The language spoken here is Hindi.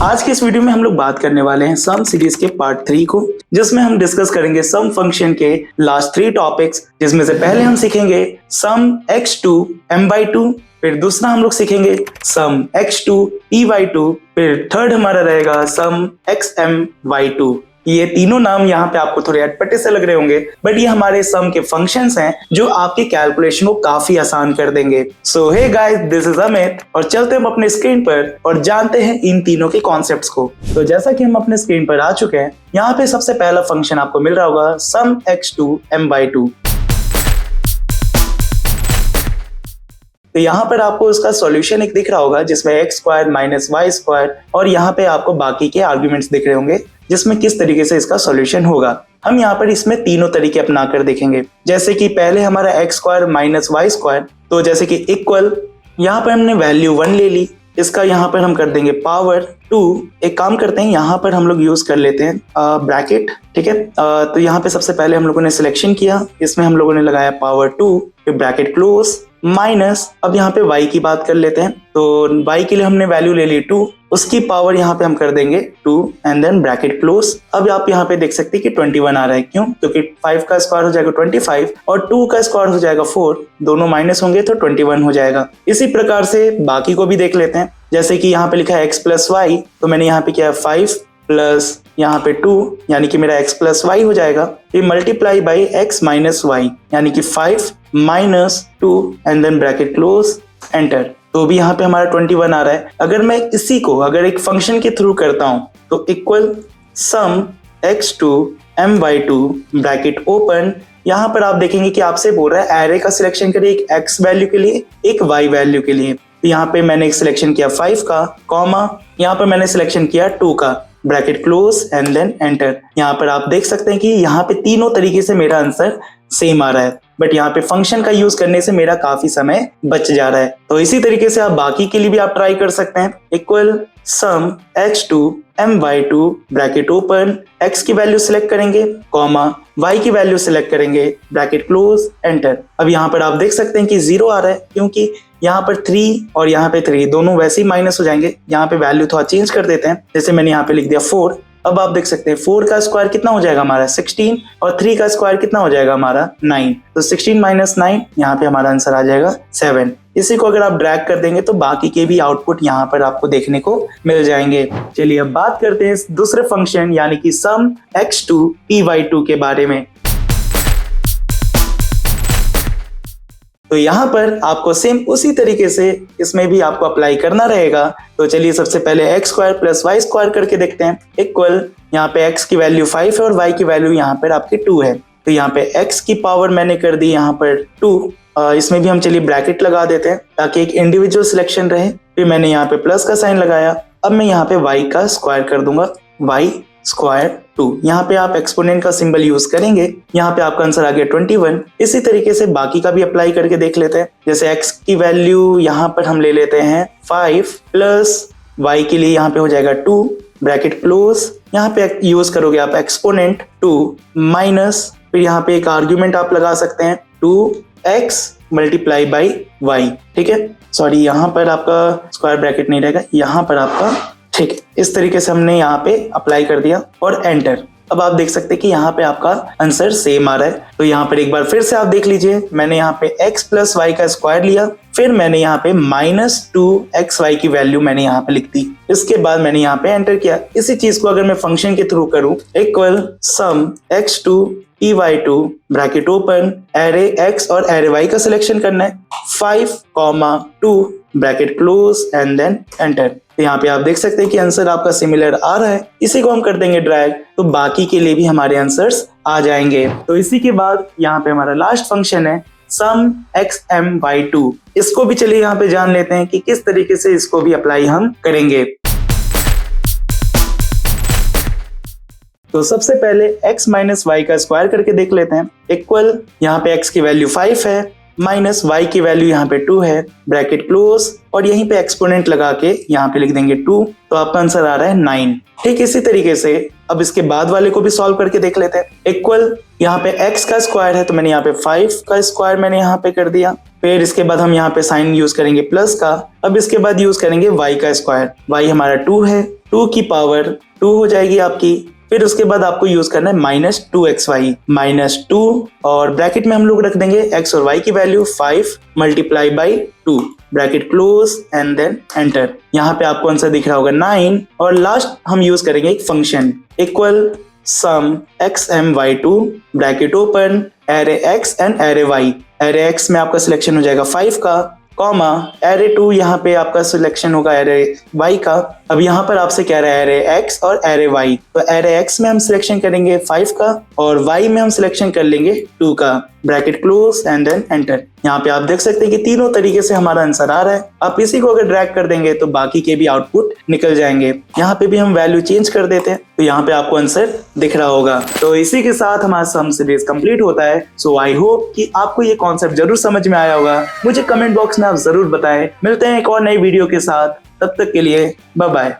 आज के इस वीडियो में हम लोग बात करने वाले हैं सम सीरीज के पार्ट 3 को, जिसमें हम डिस्कस करेंगे सम फंक्शन के लास्ट 3 टॉपिक्स, जिसमें से पहले हम सीखेंगे सम x2 m/2, फिर दूसरा हम लोग सीखेंगे सम x2 p/2, फिर थर्ड हमारा रहेगा सम xm/2। ये तीनों नाम यहाँ पे आपको थोड़े अटपटे से लग रहे होंगे, बट ये हमारे सम के फंक्शंस हैं जो आपके कैलकुलेशन को काफी आसान कर देंगे। So hey guys, this is Amit और चलते हम अपने स्क्रीन पर और जानते हैं इन तीनों के कॉन्सेप्ट्स को। तो जैसा कि हम अपने स्क्रीन पर आ चुके हैं, यहाँ पे सबसे पहला फंक्शन आपको मिल रहा होगा सम x2 m/2। तो यहाँ पर आपको उसका सॉल्यूशन एक दिख रहा होगा जिसमें x² - y² और यहाँ पे आपको बाकी के आर्ग्यूमेंट्स दिख रहे होंगे जिसमें किस तरीके से इसका सॉल्यूशन होगा। हम यहाँ पर इसमें तीनों तरीके अपना कर देखेंगे। जैसे कि पहले हमारा x² - y², तो जैसे कि इक्वल, यहाँ पर हमने वैल्यू 1 ले ली, इसका यहाँ पर हम कर देंगे पावर 2। एक काम करते हैं, यहाँ पर हम लोग यूज कर लेते हैं ब्रैकेट, ठीक है। तो यहाँ पे सबसे पहले हम लोगों ने सिलेक्शन किया, इसमें हम लोगों ने लगाया पावर 2, फिर ब्रैकेट क्लोज माइनस। अब यहाँ पे y की बात कर लेते हैं, तो y के लिए हमने वैल्यू ले ली 2, उसकी पावर यहाँ पे हम कर देंगे 2 एंड देन ब्रैकेट क्लोज। अब आप यहाँ पे देख सकते हैं कि 21 आ रहा है, क्यों? क्योंकि 5 का स्क्वायर हो जाएगा 25 और 2 का स्क्वायर हो जाएगा 4, दोनों माइनस होंगे तो 21 हो जाएगा। इसी प्रकार से बाकी को भी देख लेते हैं। जैसे कि यहाँ पे लिखा है x + y, तो मैंने यहाँ पे किया 5 प्लस यहाँ पे 2, यानी कि मेरा x + y हो जाएगा। फिर मल्टीप्लाई बाई x - y, यानी कि 5 - 2 and then bracket close, enter. तो भी यहाँ पे हमारा 21 आ रहा है। अगर मैं इसी को अगर एक फंक्शन के थ्रू करता हूँ तो equal sum x2 m/2 bracket open, यहाँ पर आप देखेंगे कि आपसे बोल रहा है एरे का सिलेक्शन करिए, एक x वैल्यू के लिए, एक y वैल्यू के लिए। तो यहाँ पे मैंने एक सिलेक्शन किया 5 का, कॉमा यहाँ पर मैंने सिलेक्शन किया 2 का, bracket close and then enter. यहाँ पर आप देख सकते हैं कि यहाँ पे तीनों तरीके से मेरा आंसर सेम आ रहा है, बट यहाँ पे फंक्शन का यूज करने से मेरा काफी समय बच जा रहा है। तो इसी तरीके से आप बाकी के लिए भी आप ट्राई कर सकते हैं। Equal sum x2 m/2 bracket open, x की वैल्यू सिलेक्ट करेंगे, कॉमा y की वैल्यू सिलेक्ट करेंगे, ब्रैकेट क्लोज, एंटर। अब यहाँ पर आप देख सकते हैं कि 0 आ रहा है, क्योंकि यहाँ पर 3 और यहाँ पे 3 दोनों वैसे ही माइनस हो जाएंगे। यहाँ पे वैल्यू थोड़ा चेंज कर देते हैं, जैसे मैंने यहाँ पे लिख दिया 4। अब आप देख सकते हैं 4 का स्क्वायर कितना हो जाएगा हमारा 16 और 3 का स्क्वायर कितना हो जाएगा हमारा 9। तो 16 - 9, यहाँ पे हमारा आंसर आ जाएगा 7। इसी को अगर आप ड्रैग कर देंगे तो बाकी के भी आउटपुट यहाँ पर आपको देखने को मिल जाएंगे। चलिए अब बात करते हैं दूसरे फंक्शन यानी कि सम x2 p/2 के बारे में। तो यहाँ पर आपको सेम उसी तरीके से इसमें भी आपको अप्लाई करना रहेगा। तो चलिए सबसे पहले x² + y² करके देखते हैं। इक्वल, यहाँ पे x की वैल्यू 5 है और y की वैल्यू यहाँ पर आपकी 2 है। तो यहाँ पे x की पावर मैंने कर दी यहाँ पर 2, इसमें भी हम चलिए ब्रैकेट लगा देते हैं ताकि एक इंडिविजुअल सिलेक्शन रहे। फिर मैंने यहाँ पे प्लस का साइन लगाया। अब मैं यहाँ पे y का स्क्वायर कर दूंगा, y² 2। यहाँ पे आप एक्सपोनेंट का सिंबल यूज करेंगे, यहाँ पे आपका आंसर आ गया 21। इसी तरीके से बाकी का भी अप्लाई करके देख लेते हैं। जैसे x की वैल्यू यहाँ पर हम ले लेते हैं 5 प्लस y के लिए यहाँ पे हो जाएगा 2, ब्रैकेट क्लोज। यहाँ पे यूज करोगे आप एक्सपोनेंट 2 माइनस, फिर यहाँ पे एक आर्ग्यूमेंट आप लगा सकते हैं 2x मल्टीप्लाई बाई y, ठीक है। सॉरी, यहाँ पर आपका स्क्वायर ब्रैकेट नहीं रहेगा, यहाँ पर आपका, ठीक है। इस तरीके से हमने यहाँ पे अप्लाई कर दिया और एंटर। अब आप देख सकते हैं कि यहाँ पे आपका आंसर सेम आ रहा है। तो यहाँ पर एक बार फिर से आप देख लीजिए, मैंने यहाँ पे x + y का स्क्वायर लिया, फिर मैंने यहाँ पे -2xy की वैल्यू मैंने यहाँ पे लिख दी। इसके बाद मैंने यहाँ पे एंटर किया। इसी चीज को अगर मैं फंक्शन के थ्रू करूँ, equal sum x2 p/2 bracket open, array x और एरे y का सिलेक्शन करना है, 5, 2 bracket close and then enter. तो यहाँ पे आप देख सकते हैं कि आंसर आपका सिमिलर आ रहा है। इसी को हम कर देंगे ड्रैग, तो बाकी के लिए भी हमारे आंसर्स आ जाएंगे। तो इसी के बाद यहाँ पे हमारा लास्ट फंक्शन है सम xm/2। इसको भी चलिए यहाँ पे जान लेते हैं कि किस तरीके से इसको भी अप्लाई हम करेंगे। तो सबसे पहले x - y का स्क्वायर करके देख लेते हैं। इक्वल, यहाँ पे x की वैल्यू 5 है माइनस y की वैल्यू यहाँ पे 2 है, ब्रैकेट क्लोज, और यहीं पे एक्सपोनेंट लगा के यहाँ पे लिख देंगे 2। तो आपका आंसर आ रहा है 9। ठीक इसी तरीके से अब इसके बाद वाले को भी सॉल्व करके देख लेते हैं। इक्वल, यहाँ पे x का स्क्वायर है तो मैंने यहाँ पे 5 का स्क्वायर मैंने यहाँ पे कर दिया। फिर इसके बाद हम यहाँ पे साइन यूज करेंगे प्लस का। अब इसके बाद यूज करेंगे y का स्क्वायर। y हमारा 2 है, 2 की पावर 2 हो जाएगी आपकी। फिर उसके बाद आपको यूज करना है -2xy, -2 और ब्रैकेट में हम लोग रख देंगे x और y की value 5 multiply by 2, bracket close and then enter. यहाँ पे आपको आंसर दिख रहा होगा 9 और लास्ट हम यूज करेंगे एक function equal some xmy2 bracket open array x and array y। Array x में आपका सिलेक्शन हो जाएगा 5 का, कॉमा एरे 2 यहाँ पे आपका सिलेक्शन होगा एरे y का। अब यहाँ पर आपसे कह रहा है एरे x और एरे y, तो एरे x में हम सिलेक्शन करेंगे 5 का और y में हम सिलेक्शन कर लेंगे 2 का, bracket close and then enter. यहाँ पे आप देख सकते हैं कि तीनों तरीके से हमारा आंसर आ रहा है। आप इसी को अगर ड्रैग कर देंगे तो बाकी के भी आउटपुट निकल जाएंगे। यहाँ पे भी हम वैल्यू चेंज कर देते हैं तो यहाँ पे आपको आंसर दिख रहा होगा। तो इसी के साथ हमारा सम सीरीज कंप्लीट होता है। सो आई होप कि आपको ये कॉन्सेप्ट जरूर समझ में आया होगा। मुझे कमेंट बॉक्स में आप जरूर बताएं। मिलते हैं एक और नई वीडियो के साथ, तब तक के लिए बाय बाय।